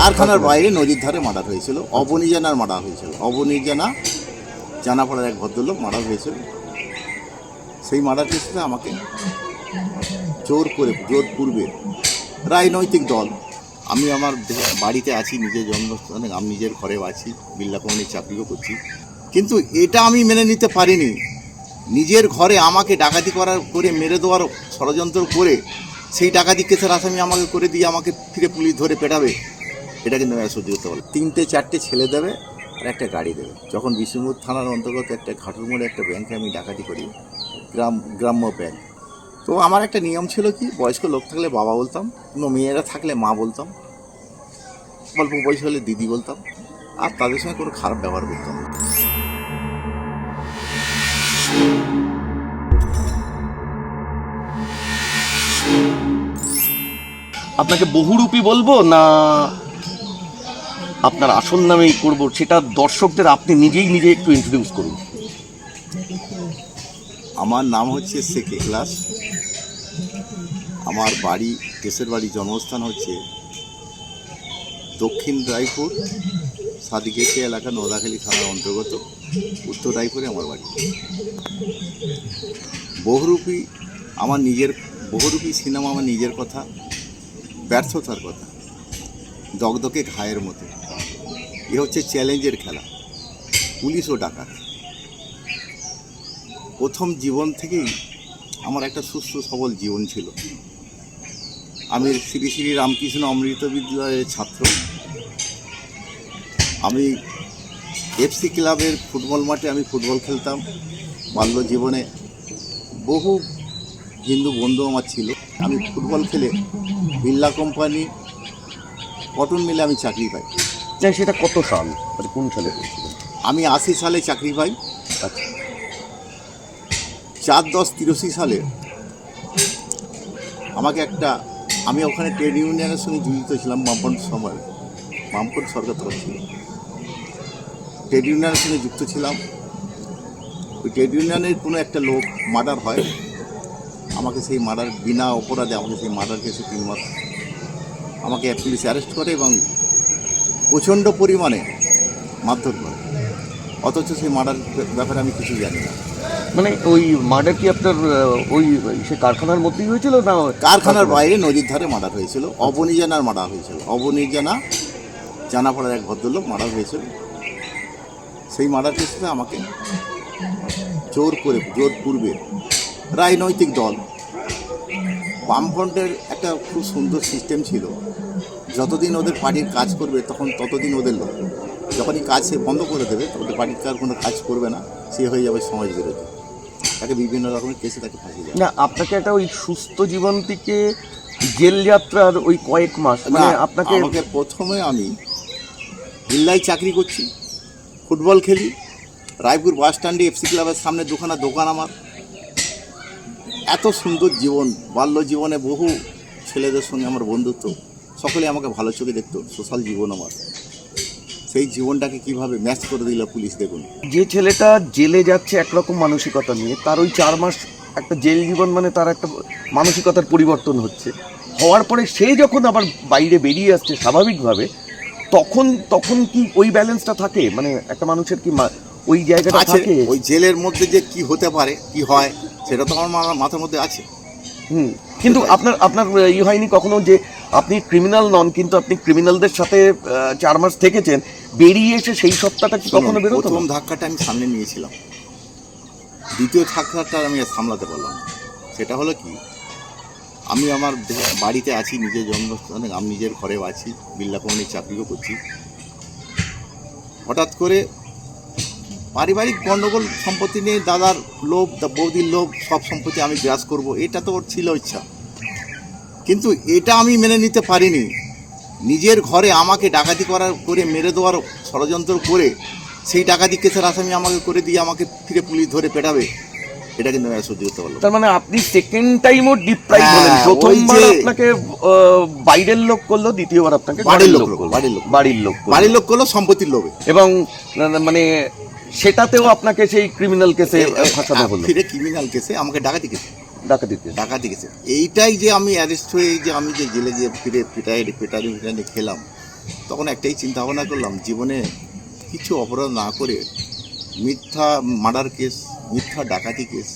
কারখানার বাইরে নদীর ধারে মার্ডার হয়েছিল, অবনীজানার মার্ডার হয়েছিল। অবনীজানা জানাপাড়ার এক ভদ্রলোক মার্ডার হয়েছিল। সেই মার্ডার কেসে আমাকে জোরপূর্বে রাজনৈতিক দল, আমি আমার বাড়িতে আছি, নিজের জন্মস্থানে, আমি নিজের ঘরে আছি, বিড়লা কোম্পানির চাকরিও করছি, কিন্তু এটা আমি মেনে নিতে পারিনি। নিজের ঘরে আমাকে ডাকাতি করে মেরে দেওয়ার ষড়যন্ত্র করে সেই ডাকাতি কেসের আসামি আমাকে করে দিয়ে আমাকে ফিরে পুলিশ ধরে পেটাবে, এটা কিন্তু আমি সহ্য করতে পারলাম। 3-4টে ছেলে দেবে আর একটা গাড়ি দেবে। যখন বিষ্ণুপুর থানার অন্তর্গত একটা ঘাটুর মোড়ে একটা ব্যাংকে আমি ডাকাতি করি, গ্রাম্য ব্যাংক, তো আমার একটা নিয়ম ছিল কি, বয়স্ক লোক থাকলে বাবা বলতাম, কোনো মেয়েরা থাকলে মা বলতাম, অল্প বয়স হলে দিদি বলতাম, আর তাদের সঙ্গে কোনো খারাপ ব্যবহার করতাম না। আপনাকে বহুরূপী বলবো না আপনার আসল নামেই করবো, সেটা দর্শকদের আপনি নিজে একটু ইন্ট্রোডিউস করুন। আমার নাম হচ্ছে শেখ ইখলাস। আমার বাড়ি, দেশের বাড়ি, জন্মস্থান হচ্ছে দক্ষিণ রায়পুর, সাদিকেশি এলাকা, নোদাখালী থানার অন্তর্গত, উত্তর রায়পুরে আমার বাড়ি। বহুরূপী সিনেমা আমার নিজের কথা, ব্যর্থতার কথা, দগদগে ঘায়ের মতো। এ হচ্ছে চ্যালেঞ্জের খেলা, পুলিশ ও ডাকাত। প্রথম জীবন থেকেই আমার একটা সুস্থ সবল জীবন ছিল। আমি শ্রী শ্রী রামকৃষ্ণ অমৃত বিদ্যালয়ের ছাত্র। আমি এফসি ক্লাবের ফুটবল মাঠে আমি ফুটবল খেলতাম। বাল্য জীবনে বহু হিন্দু বন্ধু আমার ছিল। আমি ফুটবল খেলে বিড়লা কোম্পানি কটন মিলে আমি চাকরি পাই। সেটা কত সাল, কোন সালে? আমি 80 সালে চাকরি পাই। আচ্ছা। 4/10/83 সালে আমাকে আমি ওখানে ট্রেড ইউনিয়নের সঙ্গে যুক্ত ছিলাম। বামপন্থ সরকার তরফ ছিল, ট্রেড ইউনিয়নের সঙ্গে যুক্ত ছিলাম। ওই ট্রেড ইউনিয়নের কোনো একটা লোক মার্ডার হয়, আমাকে সেই মার্ডার বিনা অপরাধে আমাকে সেই মার্ডার কেসে 3 মাস আমাকে পুলিশ অ্যারেস্ট করে এবং প্রচণ্ড পরিমাণে মারধর করে। অথচ সেই মার্ডার ব্যাপারে আমি কিছু জানি না। মানে ওই মার্ডার কি আপনার ওই সে কারখানার মধ্যেই হয়েছিল না? কারখানার বাইরে নদীর ধারে মার্ডার হয়েছিল। অবনীজানার মার্ডার হয়েছিল। অবনীজানা জানাপাড়ার এক ভদ্রলোক মার্ডার হয়েছিল। সেই মার্ডার কেসে আমাকে জোরপূর্বে রাজনৈতিক দল, বামফ্রন্টের একটা খুব সুন্দর সিস্টেম ছিল, যতদিন ওদের পার্টির কাজ করবে ততদিন ওদের লোক, যখনই কাজ সে বন্ধ করে দেবে ওদের পার্টির কোনো কাজ করবে না, সে হয়ে যাবে সমাজ বিরোধী। তাকে বিভিন্ন রকমের কেসে তাকে ফাঁসিয়ে দেয়। না, আপনাকে একটা ওই সুস্থ জীবন থেকে জেল যাত্রার ওই কয়েক মাস, মানে আপনাকে প্রথমে আমি বিল্লায় চাকরি করছি, ফুটবল খেলি, রায়পুর বাস স্ট্যান্ডে এফসি ক্লাবের সামনে দোকান আমার। এত সুন্দর জীবন, বাল্য জীবনে বহু ছেলেদের সঙ্গে আমার বন্ধুত্ব, সকলে আমাকে ভালো চোখে দেখতো। সোশ্যাল জীবন আমার, সেই জীবনটাকে কিভাবে ম্যাচ করে দিল পুলিশ। দেখুন, যে ছেলেটা জেলে যাচ্ছে একরকম মানসিকতা নিয়ে, তার ওই 4 মাস একটা জেল জীবন, মানে তার একটা মানসিকতার পরিবর্তন হওয়ার পরে সে যখন আবার বাইরে বেরিয়ে আসছে স্বাভাবিকভাবে, তখন কি ওই ব্যালেন্সটা থাকে? মানে একটা মানুষের কি ওই জায়গাটা থাকে? ওই জেলের মধ্যে যে কি হতে পারে, কি হয়, সেটা তো আমার মাথার মধ্যে আছে। কিন্তু আপনার হয়নি কখনো যে আপনি ক্রিমিনাল নন, কিন্তু আপনি ক্রিমিনালদের সাথে 4 মাস থেকেছেন, বেরিয়ে এসে সেই সত্তাটা কি কখনো বেরোতো? প্রথম ধাক্কাটা আমি সামনে নিয়েছিলাম, দ্বিতীয় ধাক্কাটা আমি সামলাতে পারলাম। সেটা হলো কি, আমি আমার বাড়িতে আছি, নিজের জন্মস্থানে, আমি নিজের ঘরে আছি, বিড়লা কোম্পানির চাকরিও করছি। হঠাৎ করে পারিবারিক গণ্ডগোল, সম্পত্তি নিয়ে দাদার লোভ, বৌদির লোভ, সব সম্পত্তি আমি গ্রাস করব, এটা তো ওর ছিল ইচ্ছা, কিন্তু এটা আমি মেনে নিতে পারিনি। নিজের ঘরে আমাকে ডাকাতি করে মেরে দেওয়ার ষড়যন্ত্র করে সেই ডাকাতি কেসের আসামি আমাকে করে দিয়ে আমাকে ফিরে পুলিশ ধরে পেটাবে, এটা কিন্তু আমি সহ্য করতে পারলাম। তার মানে আপনি সেকেন্ড টাইমও ডিপ্রাইভ হলেন। প্রথমবার আপনাকে বাইরের লোক করলো, দ্বিতীয়বার আপনাকে বাড়ির লোক করলো সম্পত্তির লোভে, এবং মানে সেটাতেও আপনাকে সেই ক্রিমিনাল কেসে ফাঁসানো হলো। ফিরে ক্রিমিনাল কেসে আমাকে ডাকাতি কেসে এইটাই যে আমি অ্যারেস্ট হয়ে যে আমি যে জেলে যে ফিরে পিটাই খেলাম, তখন একটাই চিন্তা ভাবনা করলাম, জীবনে কিছু অপরাধ না করে মিথ্যা মার্ডার কেস, মিথ্যা ডাকাতি কেস,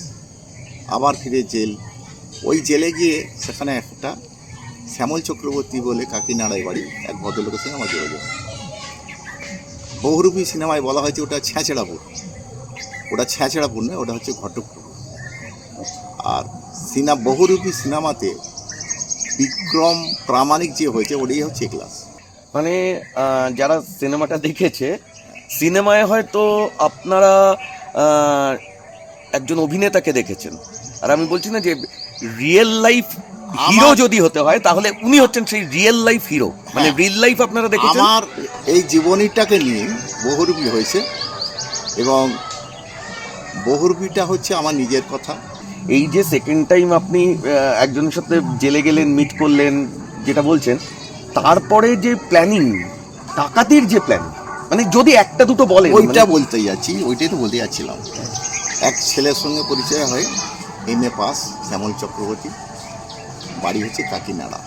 আবার ফিরে জেল। ওই জেলে গিয়ে সেখানে একটা শ্যামল চক্রবর্তী বলে কাকিনাড়ায় বাড়ি এক ভদ্রলোকের সঙ্গে আমার যোগাযোগ। বহুরূপী সিনেমায় বলা হয়েছে ওটা ছেঁচড়াপুর, ওটা ছেঁচড়াপুর নয়, ওটা হচ্ছে ঘটকপুর। আর বহুরূপী সিনেমাতে বিক্রম প্রামাণিক যে হয়েছে ওটাই হচ্ছে ক্লাস। মানে যারা সিনেমাটা দেখেছে, সিনেমায় হয়তো আপনারা একজন অভিনেতাকে দেখেছেন, আর আমি বলছি না যে রিয়েল লাইফ হিরো যদি হতে হয় তাহলে উনি হচ্ছেন সেই রিয়েল লাইফ হিরো, মানে রিয়েল লাইফ আপনারা দেখেছেন। আমার এই জীবনীটাকে নিয়ে বহুরূপী হয়েছে এবং বহুরূপীটা হচ্ছে আমার নিজের কথা। এই যে সেকেন্ড টাইম আপনি একজনের সাথে জেলে গেলেন, মিট করলেন, যেটা বলছেন, তারপরে যে প্ল্যানিং, ডাকাতির যে প্ল্যান, মানে যদি একটা দুটো বলেন। ওইটা বলতে যাচ্ছি, ওইটাই তো বলতে যাচ্ছিলাম। এক ছেলের সঙ্গে পরিচয় হয়, MA পাস, শ্যামল চক্রবর্তী, বাড়ি হচ্ছে কাকিনাড়া।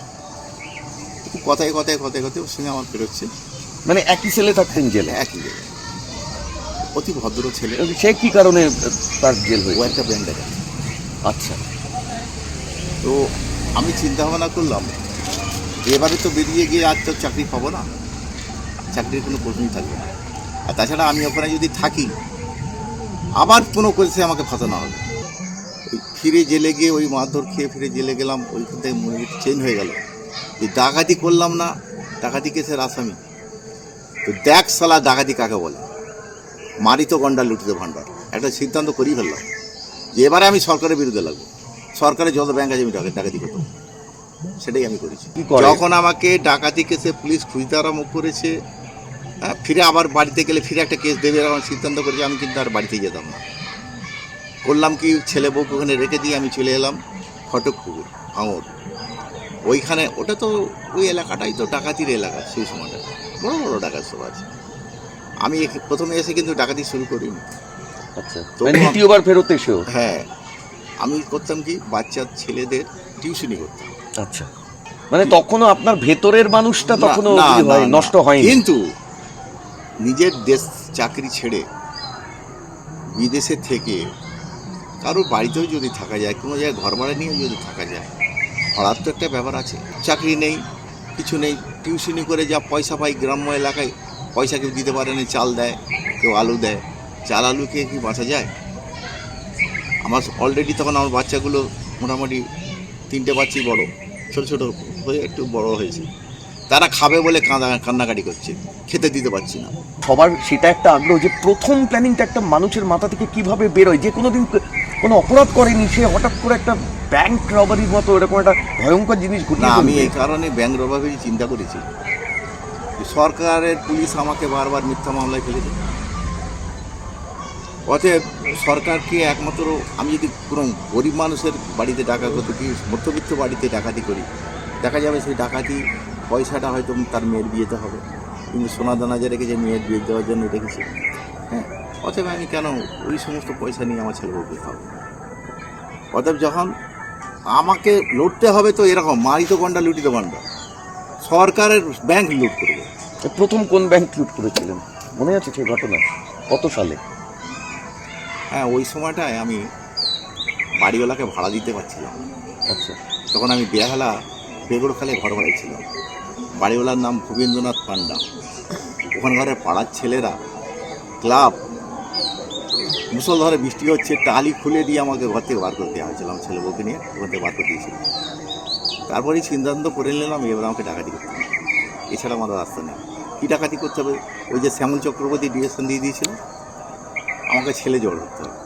কথায় কথায় কথায় কথায় ওর সঙ্গে আমার বেরোচ্ছে। মানে একই ছেলে থাকতেন জেলে? একই জায়গায়, অতি ভদ্র ছেলে। সে কি কারণে তার জেল ও হয়েছে? একটা ব্যাংক ডাকাত। আচ্ছা। তো আমি চিন্তা ভাবনা করলাম, এবারে তো বেরিয়ে গিয়ে আর তো চাকরি পাবো না, চাকরির কোনো প্রশ্নই থাকবে না। আর তাছাড়া আমি ওখানে যদি থাকি আবার কোনো কেসে আমাকে ফাঁসানো হবে। ওই ফিরে জেলে গিয়ে ওই মারধর খেয়ে ফিরে জেলে গেলাম, ওইখান থেকে মনে চেঞ্জ হয়ে গেল যে ডাকাতি করলাম না, ডাকাতি কেসের আসামি। তো দেখ সালা ডাকাতি কাকে বলে, মারি তো গন্ডার লুটিতে ভান্ডার। একটা সিদ্ধান্ত করেই ফেললাম যে এবারে আমি সরকারের বিরুদ্ধে লাগবো, সরকারের যত ব্যাংক আছে আমি ডাকাতি করতাম, সেটাই আমি করেছি। যখন আমাকে ডাকাতি কেসে পুলিশ খুঁজতে আরম্ভ করেছে, ফিরে আবার বাড়িতে গেলে ফিরে একটা কেস দেবে এরকম সিদ্ধান্ত করেছে, আমি কিন্তু আর বাড়িতে যেতাম না। করলাম কি, ছেলে বউকে ওখানে রেখে দিয়ে আমি চলে এলাম ঘটকপুকুর ভাঙর। ওইখানে ওটা তো ওই এলাকাটাই তো ডাকাতির এলাকা, সেই সময়টা বড় বড় ডাকাত সব আছে। আমি প্রথমে এসে কিন্তু ডাকাতি শুরু করিনি। আচ্ছা, তো দ্বিতীয়বার ফেরত এসেও? হ্যাঁ, আমি করতাম কি, বাচ্চা ছেলেদের টিউশনি করতাম। আচ্ছা, মানে তখনও আপনার ভেতরের মানুষটা তখনও নষ্ট হয়নি। কিন্তু নিজের দেশ চাকরি ছেড়ে বিদেশে থেকে কারোর বাড়িতেও যদি থাকা যায়, কোনো জায়গায় ঘর ভাড়া নিয়েও যদি থাকা যায়, ভাড়ার তো একটা ব্যাপার আছে। চাকরি নেই, কিছু নেই, টিউশনি করে যা পয়সা পাই গ্রাম্য এলাকায়, পয়সা কেউ দিতে পারে না, চাল দেয়, কেউ আলু দেয়, চাল আলু খেয়ে কি বাঁচা যায়? আমার অলরেডি তখন আমার বাচ্চাগুলো মোটামুটি 3টে বাচ্চাই বড়, ছোটো ছোটো হয়ে একটু বড় হয়েছে, তারা খাবে বলে কান্নাকাটি করছে, খেতে দিতে পারছি না। সবার সেটা একটা আগ্রহ যে প্রথম প্ল্যানিংটা একটা মানুষের মাথা থেকে কিভাবে বেরোয়, যে কোনোদিন কোনো অপরাধ করেনি, সে হঠাৎ করে একটা ব্যাংক রবারির মতো এরকম একটা ভয়ঙ্কর জিনিস ঘটে। না, আমি এই কারণে ব্যাংক রবারি চিন্তা করেছি, সরকারের পুলিশ আমাকে বারবার মিথ্যা মামলায় ফেলেছে। অতএব সরকারকে একমাত্র, আমি যদি কোনো গরিব মানুষের বাড়িতে ডাকাতি করি, মধ্যবিত্ত বাড়িতে ডাকাতি করি, দেখা যাবে সেই ডাকাতি পয়সাটা হয়তো তার মেয়ের বিয়েতে হবে, কিন্তু সোনা দানা যে রেখেছে মেয়ের বিয়ে দেওয়ার জন্য রেখেছে। হ্যাঁ, অতএব আমি কেন ওই সমস্ত পয়সা নিয়ে আমার ছেলে বউকে খাবো? অতএব যখন আমাকে লুটতে হবে, তো এরকম মারি তো গন্ডা লুটি তো গন্ডা, সরকারের ব্যাংক লুট করবে। প্রথম কোন ব্যাংক লুট করেছিলেন মনে আছে সেই ঘটনা? কত সালে? হ্যাঁ, ওই সময়টায় আমি বাড়িওয়ালাকে ভাড়া দিতে পারছিলাম। আচ্ছা, তখন আমি বেহালা বেগড়খালে ঘর ভাড়ায় ছিলাম। বাড়িওয়ালার নাম ভূপেন্দ্রনাথ পান্ডা। ওখানকার পাড়ার ছেলেরা ক্লাব, মুষলধারে বৃষ্টি হচ্ছে, টালি খুলে দিয়ে আমাকে ঘর থেকে বার করে দেওয়া হয়েছিল, আমার ছেলে বউকে নিয়ে ওখান থেকে বার করে দিয়েছিল। তারপরেই সিদ্ধান্ত করে নিলাম এবার আমাকে ডাকাতি করতে হবে, এছাড়া আমার রাস্তা নেই। কী ডাকাতি করতে হবে? ওই যে শ্যামল চক্রবর্তী ডিরেকশন দিয়ে দিয়েছিল, আমাকে ছেলে জড় হতে হবে।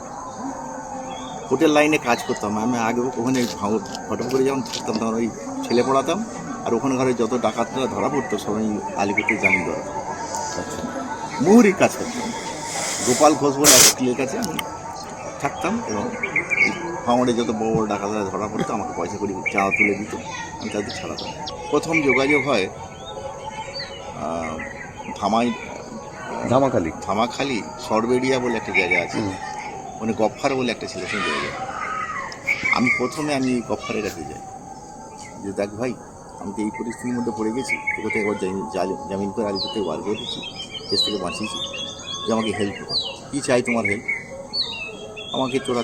হোটেল লাইনে কাজ করতাম আমি আগে, ওখানে ঘটক করে যখন থাকতাম তখন ওই ছেলে পড়াতাম, আর ওখানে ঘরে যত ডাকাতরা ধরা পড়তো সবাই আলিপুরতে জামিন ধরাতাম। আচ্ছা, মুহুরির কাজ করতাম। গোপাল ঘোষ বলে এক স্কুলের কাছে আমি থাকতাম, এবং ভাঙড়ে যত বড় বড় ডাকাতরা ধরা পড়তো আমাকে পয়সা করে চাঁদা তুলে দিত, আমি তাদের ছাড়াতাম। প্রথম যোগাযোগ হয় ধামাখালি সরবেরিয়া বলে একটা জায়গা আছে, মানে গফফার বলে একটা ছেলের সঙ্গে যোগাযোগ। আমি গফফারের কাছে যাই, যে দেখ ভাই আমি তো এই পরিস্থিতির মধ্যে পড়ে গেছি, তোকে তো একবার জামিন করে আলিপুর থেকে বার করে দিচ্ছি, দেশ থেকে বাঁচিয়েছি, যে আমাকে হেল্প কর, কী চাই তোমার হেল্প, আমাকে তোরা,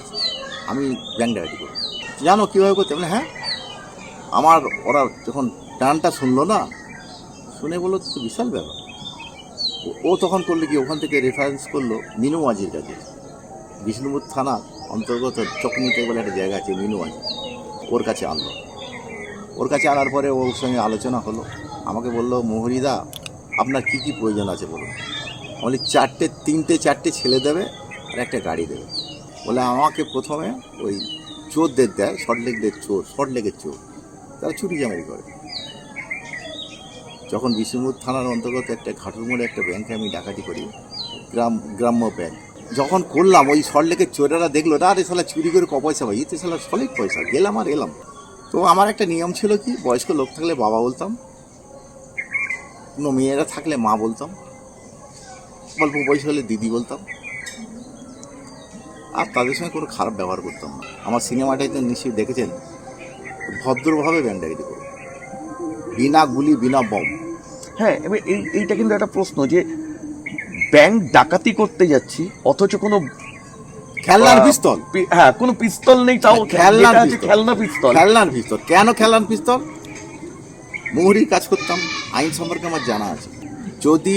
আমি ব্যাংক ডাকাতি করবো, জানো কীভাবে করতে, মানে হ্যাঁ। আমার ওরা যখন টানটা শুনলো না, শুনে বললো তো বিশাল ব্যাপার। ও তখন করলো কি, ওখান থেকে রেফারেন্স করলো মিনু মাঝির কাছে, বিষ্ণুপুর থানা অন্তর্গত চকনিতে বলে একটা জায়গা আছে মিনু মাঝি, ওর কাছে আনলো। ওর কাছে আনার পরে ওর সঙ্গে আলোচনা হলো, আমাকে বললো মোহরিদা আপনার কী কী প্রয়োজন আছে বলুন। বলি তিনটে চারটে ছেলে দেবে আর একটা গাড়ি দেবে। বলে আমাকে প্রথমে ওই চোরদের দেয়, শর্টলেগের চোর, তারা চুরি জামারি করে। যখন বিষ্ণুপুর থানার অন্তর্গত একটা ঘাটুর মোড়ে একটা ব্যাংকে আমি ডাকাতি করি, গ্রাম্য ব্যাংক, যখন করলাম ওই শর্টলেগের চোরেরা দেখলো না, আরে শালা চুরি করে পয়সা পাই, এতে শালা সলিড পয়সা, গেলাম আর এলাম। তো আমার একটা নিয়ম ছিল কি, বয়স্ক লোক থাকলে বাবা বলতাম, কোনো মেয়েরা থাকলে মা বলতাম, অল্প বয়স হলে দিদি বলতাম, আর তাদের সঙ্গে কোনো খারাপ ব্যবহার করতাম না। আমার সিনেমাটাই তো নিশ্চয়ই দেখেছেন, ভদ্রভাবে ব্যাংক ডাকাতি করো, বিনা গুলি বিনা বম। হ্যাঁ, এবার এইটা কিন্তু একটা প্রশ্ন যে ব্যাংক ডাকাতি করতে যাচ্ছি অথচ কোনো খেলনার পিস্তল, হ্যাঁ কোনো পিস্তল নেই, তাও খেলনার খেলনা পিস্তল। কেন খেলনার পিস্তল? মোহরির কাজ করতাম, আইন সম্পর্কে আমার জানা আছে। যদি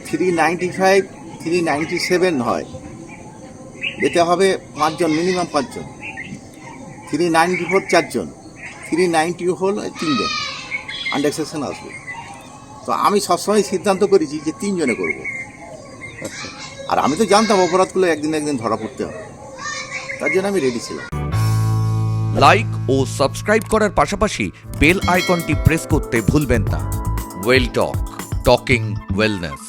395, 397 হয়, এতে হবে 5 জন, মিনিমাম 5 জন, 394 4 জন, 390 হল 3 জন, আন্ডার সেকশন আসবে। তো আমি সবসময় সিদ্ধান্ত করেছি যে 3 জনে করবো। আর আমি তো জানতাম অপরাধগুলো একদিন ধরা পড়তে হবে, তার জন্য আমি রেডি ছিলাম। লাইক ও সাবস্ক্রাইব করার পাশাপাশি বেল আইকনটি প্রেস করতে ভুলবেন না। ওয়েল টক, টকিং ওয়েলনেস।